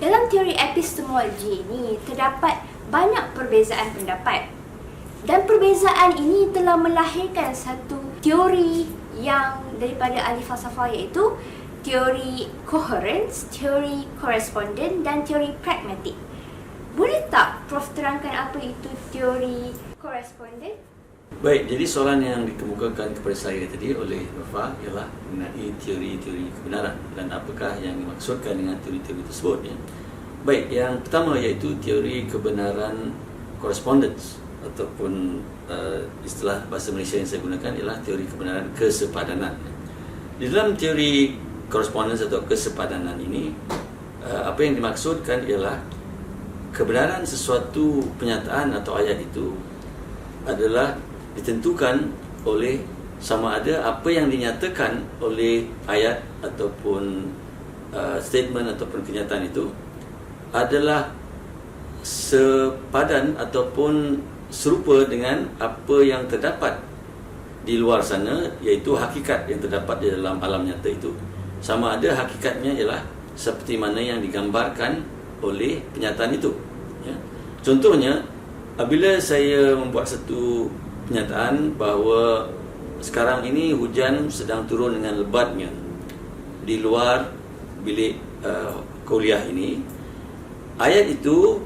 Dalam teori epistemologi ini terdapat banyak perbezaan pendapat. Dan perbezaan ini telah melahirkan satu teori yang daripada ahli falsafah, iaitu teori coherence, teori correspondent dan teori pragmatik. Boleh tak Prof terangkan apa itu teori correspondent? Baik, jadi soalan yang dikemukakan kepada saya tadi oleh Nurfa ialah mengenai teori-teori kebenaran dan apakah yang dimaksudkan dengan teori-teori tersebut. Ya. Baik, yang pertama iaitu teori kebenaran correspondence ataupun istilah bahasa Malaysia yang saya gunakan ialah teori kebenaran kesepadanan. Di dalam teori correspondence atau kesepadanan ini, apa yang dimaksudkan ialah kebenaran sesuatu penyataan atau ayat itu adalah ditentukan oleh sama ada apa yang dinyatakan oleh ayat ataupun statement ataupun kenyataan itu adalah sepadan ataupun serupa dengan apa yang terdapat di luar sana, iaitu hakikat yang terdapat di dalam alam nyata itu. Sama ada hakikatnya ialah seperti mana yang digambarkan oleh penyataan itu. Ya. Contohnya, apabila saya membuat satu penyataan bahawa sekarang ini hujan sedang turun dengan lebatnya di luar bilik kuliah ini, ayat itu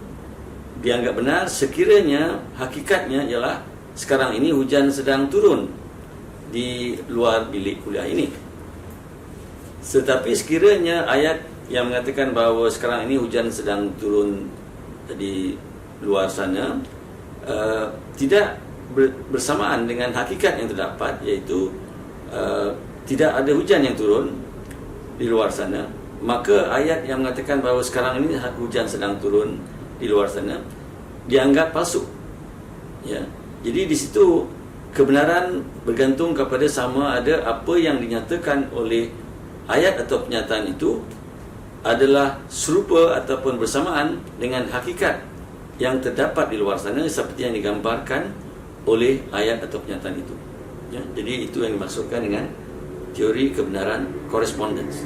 dianggap benar sekiranya hakikatnya ialah sekarang ini hujan sedang turun di luar bilik kuliah ini. Tetapi sekiranya ayat yang mengatakan bahawa sekarang ini hujan sedang turun di luar sana tidak bersamaan dengan hakikat yang terdapat, iaitu tidak ada hujan yang turun di luar sana, maka ayat yang mengatakan bahawa sekarang ini hujan sedang turun di luar sana dianggap palsu. Ya. Jadi di situ kebenaran bergantung kepada sama ada apa yang dinyatakan oleh ayat atau pernyataan itu adalah serupa ataupun bersamaan dengan hakikat yang terdapat di luar sana seperti yang digambarkan oleh ayat atau pernyataan itu. Ya, jadi itu yang dimaksudkan dengan teori kebenaran correspondence.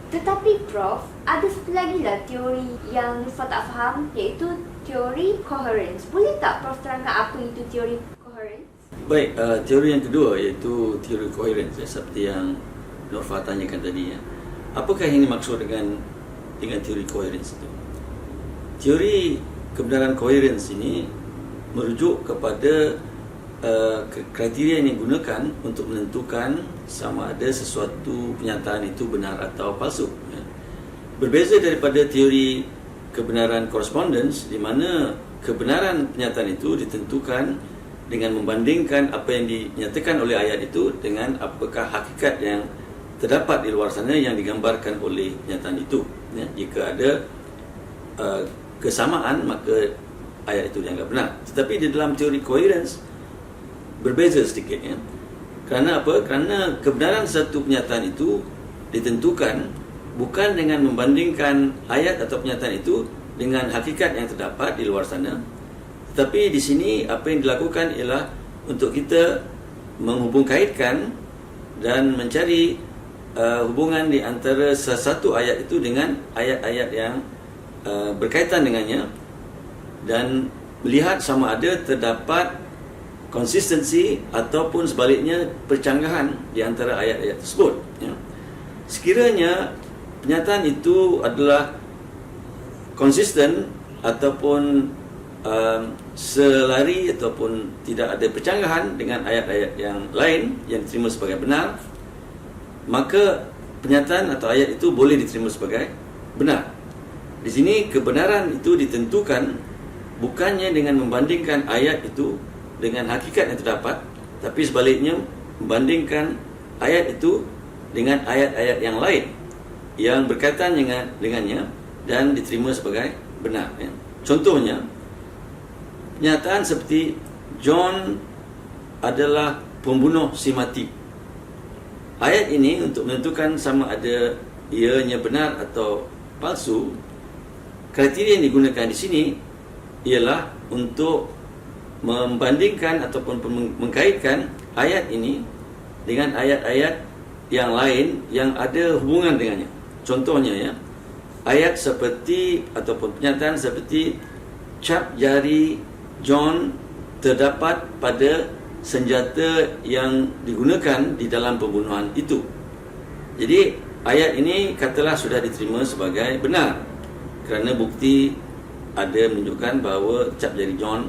Tetapi Prof, ada satu lagi lah teori yang Nurfa tak faham, iaitu teori coherence. Boleh tak Prof terangkan apa itu teori coherence? Baik, teori yang kedua iaitu teori coherence, ya, seperti yang Nurfa tanyakan tadi. Ya. Apakah yang dimaksud dengan teori coherence itu? Teori kebenaran coherence ini merujuk kepada kriteria yang digunakan untuk menentukan sama ada sesuatu pernyataan itu benar atau palsu. Ya. Berbeza daripada teori kebenaran correspondence, di mana kebenaran pernyataan itu ditentukan dengan membandingkan apa yang dinyatakan oleh ayat itu dengan apakah hakikat yang terdapat di luar sana yang digambarkan oleh pernyataan itu. Ya. Jika ada kesamaan, maka ayat itu dianggap benar. Tetapi di dalam teori coherence berbeza sedikit. Ya. Kerana apa? Kerana kebenaran satu pernyataan itu ditentukan bukan dengan membandingkan ayat atau pernyataan itu dengan hakikat yang terdapat di luar sana. Tetapi di sini apa yang dilakukan ialah untuk kita menghubungkaitkan dan mencari hubungan di antara satu ayat itu dengan ayat-ayat yang berkaitan dengannya dan melihat sama ada terdapat konsistensi ataupun sebaliknya percanggahan di antara ayat-ayat tersebut. Ya. Sekiranya pernyataan itu adalah konsisten ataupun selari ataupun tidak ada percanggahan dengan ayat-ayat yang lain yang diterima sebagai benar, maka pernyataan atau ayat itu boleh diterima sebagai benar. Di sini kebenaran itu ditentukan bukannya dengan membandingkan ayat itu dengan hakikat yang terdapat, tapi sebaliknya membandingkan ayat itu dengan ayat-ayat yang lain yang berkaitan dengannya dan diterima sebagai benar. Ya. Contohnya, pernyataan seperti John adalah pembunuh si mati. Ayat ini untuk menentukan sama ada ianya benar atau palsu, kriteria yang digunakan di sini ialah untuk membandingkan ataupun mengkaitkan ayat ini dengan ayat-ayat yang lain yang ada hubungan dengannya. Contohnya, ya, ayat seperti ataupun pernyataan seperti cap jari John terdapat pada senjata yang digunakan di dalam pembunuhan itu. Jadi ayat ini katalah sudah diterima sebagai benar kerana bukti ada menunjukkan bahawa cap jari John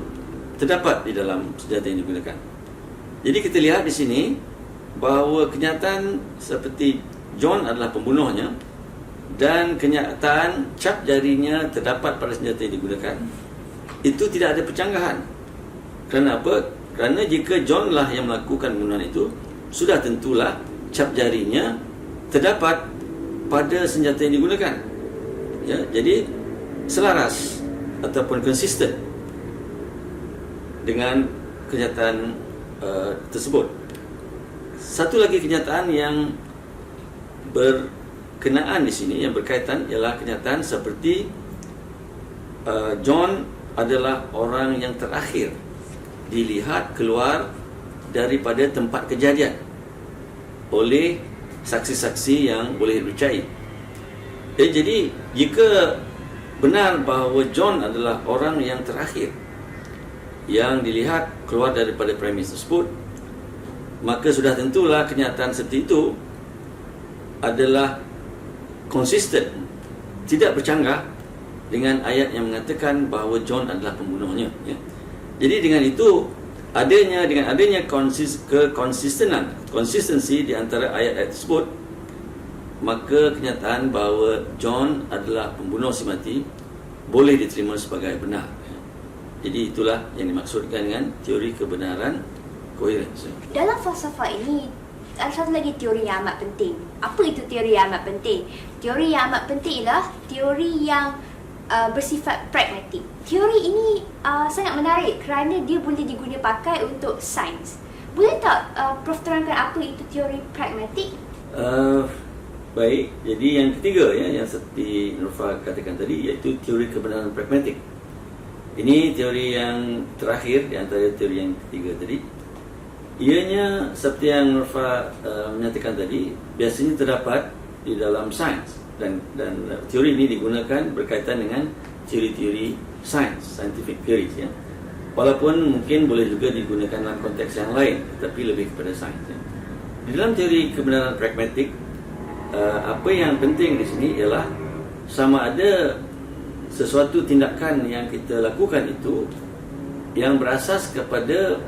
terdapat di dalam senjata yang digunakan. Jadi kita lihat di sini bahawa kenyataan seperti John adalah pembunuhnya dan kenyataan cap jarinya terdapat pada senjata yang digunakan, itu tidak ada percanggahan. Kerana apa? Kerana jika John lah yang melakukan pembunuhan itu, sudah tentulah cap jarinya terdapat pada senjata yang digunakan. Ya, jadi selaras ataupun konsisten dengan kenyataan tersebut. Satu lagi kenyataan yang berkenaan di sini, yang berkaitan, ialah kenyataan seperti John adalah orang yang terakhir dilihat keluar daripada tempat kejadian oleh saksi-saksi yang boleh dipercayai. Jadi jika benar bahawa John adalah orang yang terakhir yang dilihat keluar daripada premis tersebut, maka sudah tentulah kenyataan seperti itu adalah konsisten, tidak bercanggah dengan ayat yang mengatakan bahawa John adalah pembunuhnya. Ya. Jadi dengan itu, dengan adanya konsistensi di antara ayat-ayat tersebut, maka kenyataan bahawa John adalah pembunuh si mati boleh diterima sebagai benar. Jadi itulah yang dimaksudkan dengan teori kebenaran koherens. Dalam falsafah ini, ada satu lagi teori yang amat penting. Apa itu teori yang amat penting? Teori yang amat penting ialah teori yang bersifat pragmatik. Teori ini sangat menarik kerana dia boleh digunakan pakai untuk sains. Boleh tak Prof terangkan apa itu teori pragmatik? Baik, jadi yang ketiga ya, yang seperti Nurfa katakan tadi, iaitu teori kebenaran pragmatik. Ini teori yang terakhir di antara teori yang ketiga tadi. Ianya seperti yang Nurfa menyatakan tadi, biasanya terdapat di dalam sains, dan teori ini digunakan berkaitan dengan teori-teori sains, scientific theories ya. Walaupun mungkin boleh juga digunakan dalam konteks yang lain, tapi lebih kepada sains ya. Di dalam teori kebenaran pragmatik, apa yang penting di sini ialah sama ada sesuatu tindakan yang kita lakukan itu yang berasas kepada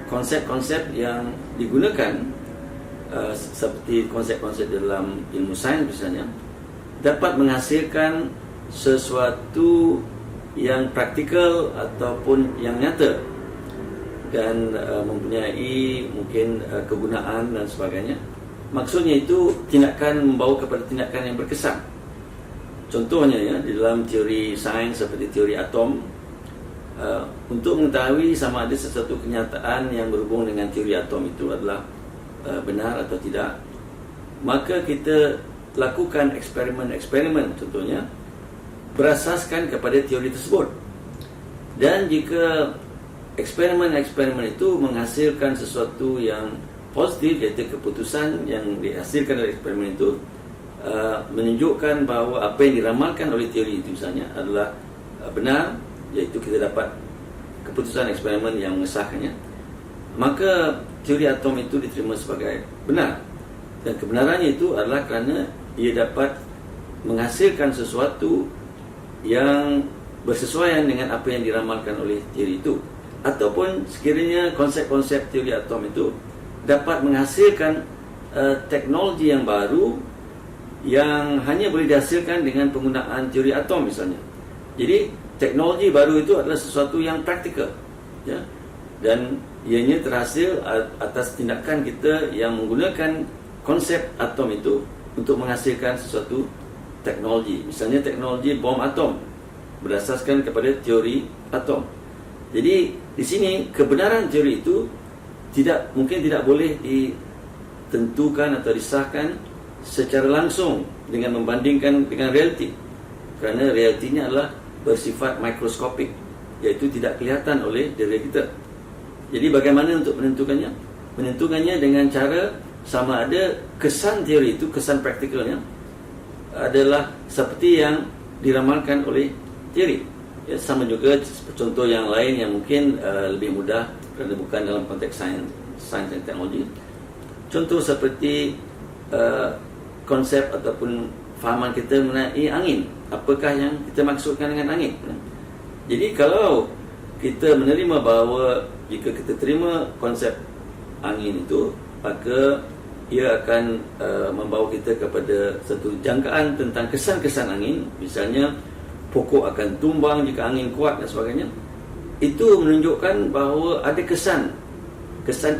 konsep-konsep yang digunakan, seperti konsep-konsep dalam ilmu sains misalnya, dapat menghasilkan sesuatu yang praktikal ataupun yang nyata dan mempunyai mungkin kegunaan dan sebagainya. Maksudnya itu tindakan membawa kepada tindakan yang berkesan. Contohnya ya, di dalam teori sains seperti teori atom, untuk mengetahui sama ada sesuatu kenyataan yang berhubung dengan teori atom itu adalah benar atau tidak, maka kita lakukan eksperimen-eksperimen contohnya berasaskan kepada teori tersebut. Dan jika eksperimen-eksperimen itu menghasilkan sesuatu yang positif, iaitu keputusan yang dihasilkan dari eksperimen itu menunjukkan bahawa apa yang diramalkan oleh teori itu misalnya adalah benar, iaitu kita dapat keputusan eksperimen yang mengesahkannya, maka teori atom itu diterima sebagai benar. Dan kebenarannya itu adalah kerana ia dapat menghasilkan sesuatu yang bersesuaian dengan apa yang diramalkan oleh teori itu. Ataupun sekiranya konsep-konsep teori atom itu dapat menghasilkan teknologi yang baru yang hanya boleh dihasilkan dengan penggunaan teori atom misalnya. Jadi teknologi baru itu adalah sesuatu yang praktikal ya? Dan ianya terhasil atas tindakan kita yang menggunakan konsep atom itu untuk menghasilkan sesuatu teknologi. Misalnya teknologi bom atom berdasarkan kepada teori atom. Jadi di sini kebenaran teori itu mungkin tidak boleh ditentukan atau disahkan secara langsung dengan membandingkan dengan realiti, kerana realitinya adalah bersifat mikroskopik, iaitu tidak kelihatan oleh diri kita. Jadi bagaimana untuk menentukannya? Menentukannya dengan cara sama ada kesan teori itu, kesan praktikalnya, adalah seperti yang diramalkan oleh teori. Ya, sama juga contoh yang lain yang mungkin lebih mudah kerana bukan dalam konteks sains dan teknologi. Contoh seperti konsep ataupun fahaman kita mengenai angin. Apakah yang kita maksudkan dengan angin? Jadi kalau kita menerima bahawa jika kita terima konsep angin itu, maka ia akan membawa kita kepada satu jangkaan tentang kesan-kesan angin. Misalnya pokok akan tumbang jika angin kuat dan sebagainya. Itu menunjukkan bahawa ada kesan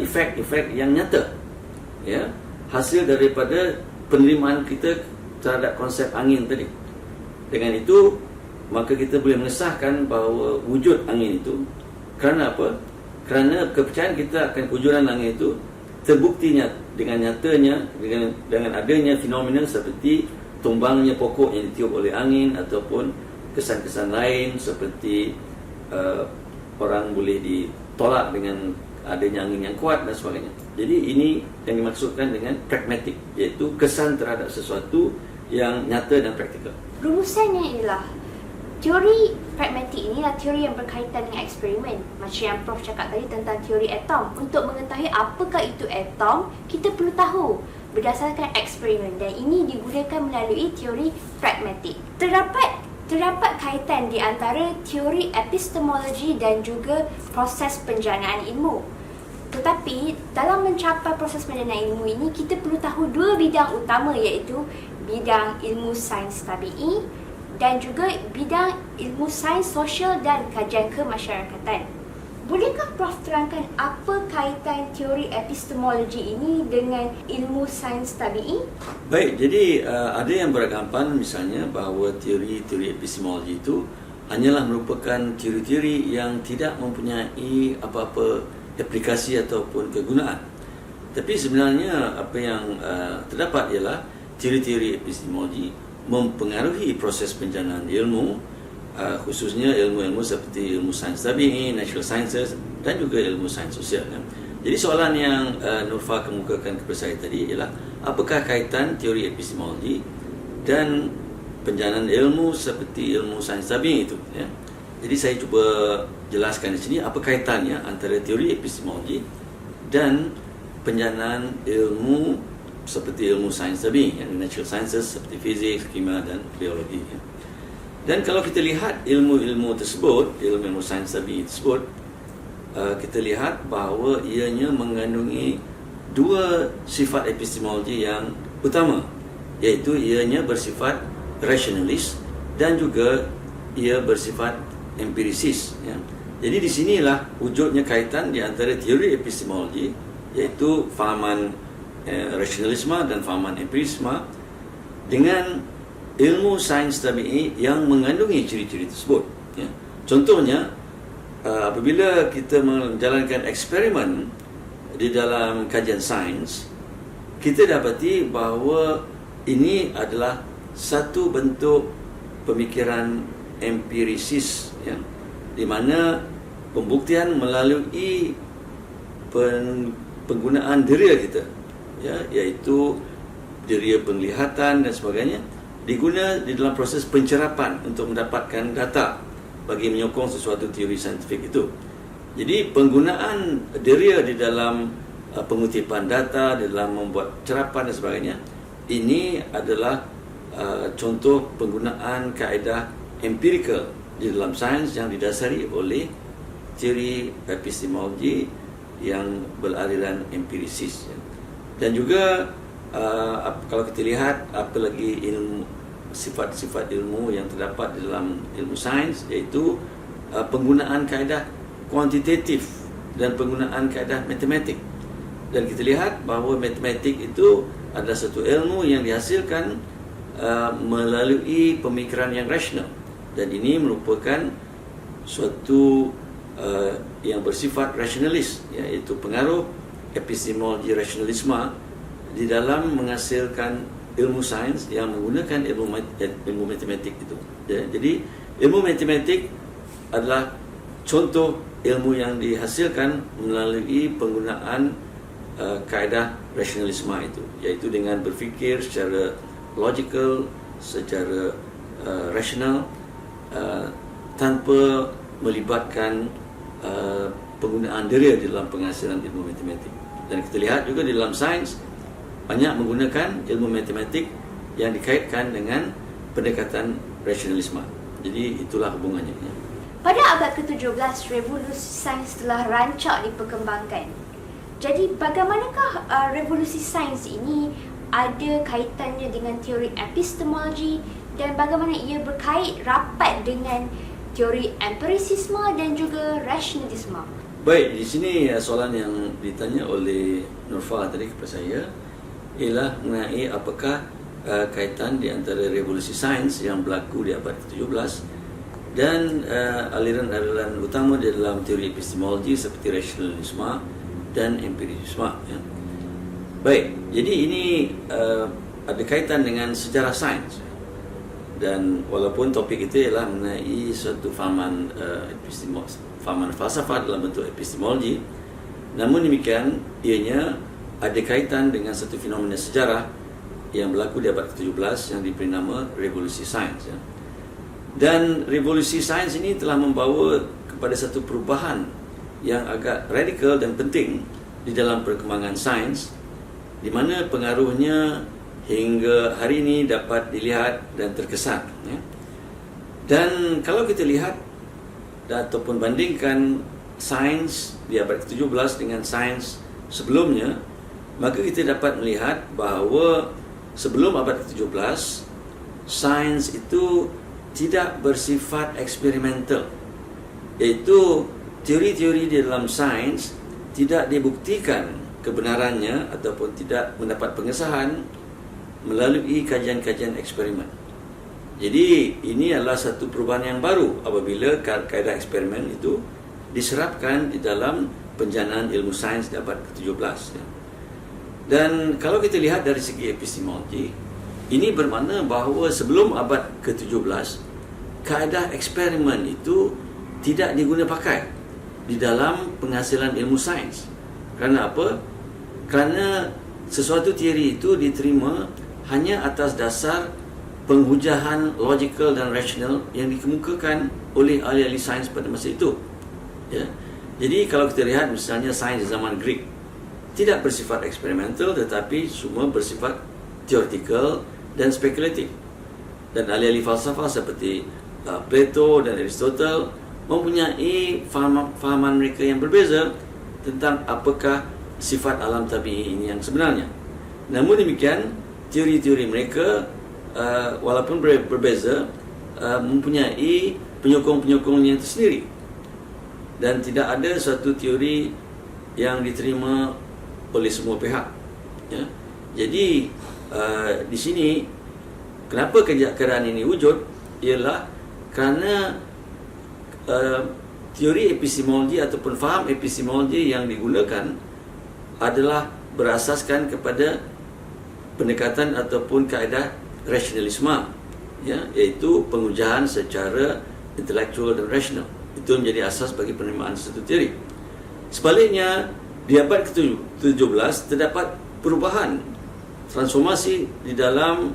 efek yang nyata, ya, hasil daripada penerimaan kita terhadap konsep angin tadi. Dengan itu, maka kita boleh mengesahkan bahawa wujud angin itu kerana apa? Kerana kepercayaan kita akan kewujudan angin itu terbuktinya dengan nyatanya dengan adanya fenomena seperti tumbangnya pokok yang ditiup oleh angin, ataupun kesan-kesan lain seperti orang boleh ditolak dengan adanya angin yang kuat dan sebagainya. Jadi ini yang dimaksudkan dengan pragmatik, iaitu kesan terhadap sesuatu yang nyata dan praktikal. Rumusannya ialah teori pragmatik ini adalah teori yang berkaitan dengan eksperimen. Macam yang Prof cakap tadi tentang teori atom. Untuk mengetahui apakah itu atom, kita perlu tahu berdasarkan eksperimen, dan ini digunakan melalui teori pragmatik. Terdapat kaitan di antara teori epistemologi dan juga proses penjanaan ilmu. Tetapi dalam mencapai proses penjanaan ilmu ini, kita perlu tahu dua bidang utama, iaitu bidang ilmu sains tabi'i dan juga bidang ilmu sains sosial dan kajian kemasyarakatan. Bolehkah Prof terangkan apa kaitan teori epistemologi ini dengan ilmu sains tabi'i? Baik, jadi ada yang beranggapan misalnya bahawa teori-teori epistemologi itu hanyalah merupakan teori-teori yang tidak mempunyai apa-apa aplikasi ataupun kegunaan. Tapi sebenarnya apa yang terdapat ialah teori-teori epistemologi mempengaruhi proses penjanaan ilmu, khususnya ilmu-ilmu seperti ilmu sains tabi'i, natural sciences, dan juga ilmu sains sosial. Jadi soalan yang Nurfa kemukakan kepada saya tadi ialah apakah kaitan teori epistemologi dan penjanaan ilmu seperti ilmu sains tabi'i itu, ya. Jadi saya cuba jelaskan di sini apa kaitannya antara teori epistemologi dan penjanaan ilmu seperti ilmu sains tabi'i, yang natural sciences seperti fizik, kimia dan biologi. Dan kalau kita lihat ilmu-ilmu tersebut, ilmu-ilmu sains tabi'i tersebut, kita lihat bahawa ianya mengandungi dua sifat epistemologi yang utama, iaitu ianya bersifat rasionalis dan juga ia bersifat empirisis, ya. Jadi di sinilah wujudnya kaitan di antara teori epistemologi, iaitu fahaman rasionalisme dan fahaman empirisme, dengan ilmu sains tabi'i yang mengandungi ciri-ciri tersebut, ya. Contohnya, apabila kita menjalankan eksperimen di dalam kajian sains, kita dapati bahawa ini adalah satu bentuk pemikiran empirisis, ya, di mana pembuktian melalui penggunaan deria kita, ya, iaitu deria penglihatan dan sebagainya, diguna di dalam proses pencerapan untuk mendapatkan data bagi menyokong sesuatu teori saintifik itu. Jadi penggunaan deria di dalam pengutipan data, di dalam membuat cerapan dan sebagainya, ini adalah contoh penggunaan kaedah empirikal di dalam sains yang didasari oleh teori epistemologi yang beraliran empirisis, ya. Dan juga kalau kita lihat apa lagi sifat-sifat ilmu yang terdapat di dalam ilmu sains, iaitu penggunaan kaedah kuantitatif dan penggunaan kaedah matematik. Dan kita lihat bahawa matematik itu adalah satu ilmu yang dihasilkan melalui pemikiran yang rasional, dan ini merupakan suatu yang bersifat rasionalis, iaitu pengaruh epistemologi rasionalisme di dalam menghasilkan ilmu sains yang menggunakan ilmu matematik itu, ya. Jadi ilmu matematik adalah contoh ilmu yang dihasilkan melalui penggunaan kaedah rasionalisme itu, iaitu dengan berfikir secara logical, secara rasional tanpa melibatkan penggunaan dera di dalam penghasilan ilmu matematik. Dan kita lihat juga di dalam sains banyak menggunakan ilmu matematik yang dikaitkan dengan pendekatan rasionalisme. Jadi itulah hubungannya. Pada abad ke-17, revolusi sains telah rancak diperkembangkan. Jadi bagaimanakah revolusi sains ini ada kaitannya dengan teori epistemologi dan bagaimana ia berkait rapat dengan teori empirisisme dan juga rasionalisme? Baik, di sini soalan yang ditanya oleh Nurfa tadi kepada saya ialah mengenai apakah kaitan di antara revolusi sains yang berlaku di abad ke-17 dan aliran-aliran utama di dalam teori epistemologi seperti rasionalisme dan empirisisme. Ya. Baik, jadi ini ada kaitan dengan sejarah sains. Dan walaupun topik itu ialah mengenai suatu fahaman fahaman falsafah dalam bentuk epistemologi, namun demikian ianya ada kaitan dengan satu fenomena sejarah yang berlaku di abad ke-17 yang diberi nama revolusi sains. Ya. Dan revolusi sains ini telah membawa kepada satu perubahan yang agak radikal dan penting di dalam perkembangan sains, di mana pengaruhnya hingga hari ini dapat dilihat dan terkesan. Ya. Dan kalau kita lihat ataupun bandingkan sains di abad ke-17 dengan sains sebelumnya, maka kita dapat melihat bahawa sebelum abad ke-17, sains itu tidak bersifat eksperimental, iaitu teori-teori di dalam sains tidak dibuktikan kebenarannya ataupun tidak mendapat pengesahan melalui kajian-kajian eksperimen. Jadi ini adalah satu perubahan yang baru apabila kaedah eksperimen itu diserapkan di dalam penjanaan ilmu sains di abad ke-17. Dan kalau kita lihat dari segi epistemologi, ini bermakna bahawa sebelum abad ke-17, kaedah eksperimen itu tidak diguna pakai di dalam penghasilan ilmu sains. Kerana apa? Kerana sesuatu teori itu diterima hanya atas dasar penghujahan logikal dan rasional yang dikemukakan oleh ahli-ahli sains pada masa itu. Ya. Jadi kalau kita lihat misalnya sains di zaman Greek tidak bersifat eksperimental tetapi semua bersifat teoretikal dan spekulatif. Dan ahli-ahli falsafah seperti Plato dan Aristotle mempunyai fahaman mereka yang berbeza tentang apakah sifat alam tabi'i ini yang sebenarnya. Namun demikian, teori-teori mereka walaupun berbeza mempunyai penyokong-penyokongnya tersendiri, dan tidak ada suatu teori yang diterima oleh semua pihak. Ya. Jadi di sini kenapa keadaan ini wujud ialah kerana teori epistemologi ataupun faham epistemologi yang digunakan adalah berasaskan kepada pendekatan ataupun kaedah rasionalisme, ya, iaitu pengujahan secara intelektual dan rasional. Itu menjadi asas bagi penerimaan satu teori. Sebaliknya, di abad ke-17 terdapat perubahan, transformasi di dalam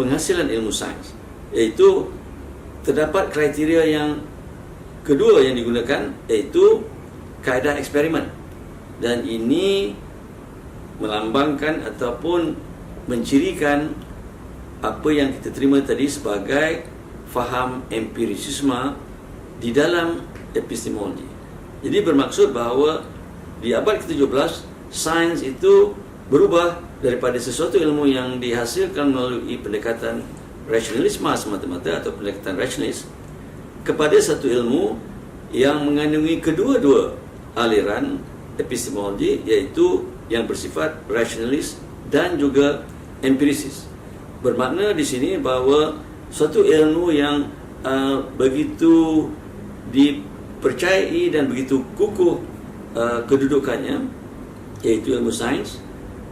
penghasilan ilmu sains, iaitu terdapat kriteria yang kedua yang digunakan, iaitu kaedah eksperimen. Dan ini melambangkan ataupun mencirikan apa yang kita terima tadi sebagai faham empirisisme di dalam epistemologi. Jadi bermaksud bahawa di abad ke-17 sains itu berubah daripada sesuatu ilmu yang dihasilkan melalui pendekatan rasionalisme semata-mata atau pendekatan rasionalis kepada satu ilmu yang mengandungi kedua-dua aliran epistemologi, iaitu yang bersifat rasionalis dan juga empirisis. Bermakna di sini bahawa suatu ilmu yang begitu dipercayai dan begitu kukuh kedudukannya, iaitu ilmu sains,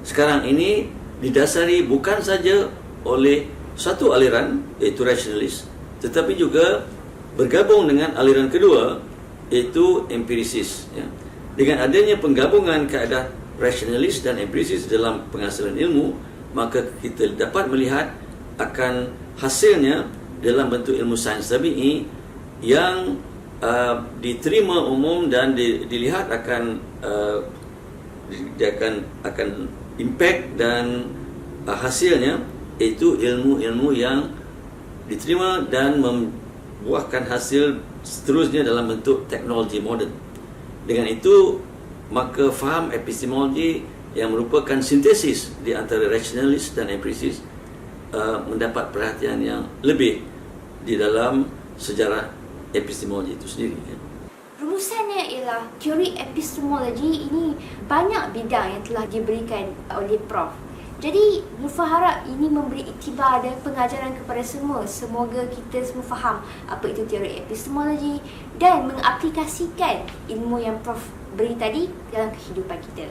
sekarang ini didasari bukan saja oleh satu aliran, iaitu rasionalis, tetapi juga bergabung dengan aliran kedua, iaitu empirisis. Ya. Dengan adanya penggabungan kaedah rasionalis dan empirisis dalam penghasilan ilmu, maka kita dapat melihat akan hasilnya dalam bentuk ilmu sains tabi'i yang diterima umum dan dilihat akan dia akan impact dan hasilnya iaitu ilmu-ilmu yang diterima dan membuahkan hasil seterusnya dalam bentuk teknologi moden. Dengan itu, maka faham epistemologi yang merupakan sintesis di antara rasionalis dan empiris mendapat perhatian yang lebih di dalam sejarah epistemologi itu sendiri. Rumusannya ialah teori epistemologi ini banyak bidang yang telah diberikan oleh Prof. Jadi, Mufa harap ini memberi iktibar dan pengajaran kepada semua. Semoga kita semua faham apa itu teori epistemologi dan mengaplikasikan ilmu yang Prof beri tadi dalam kehidupan kita.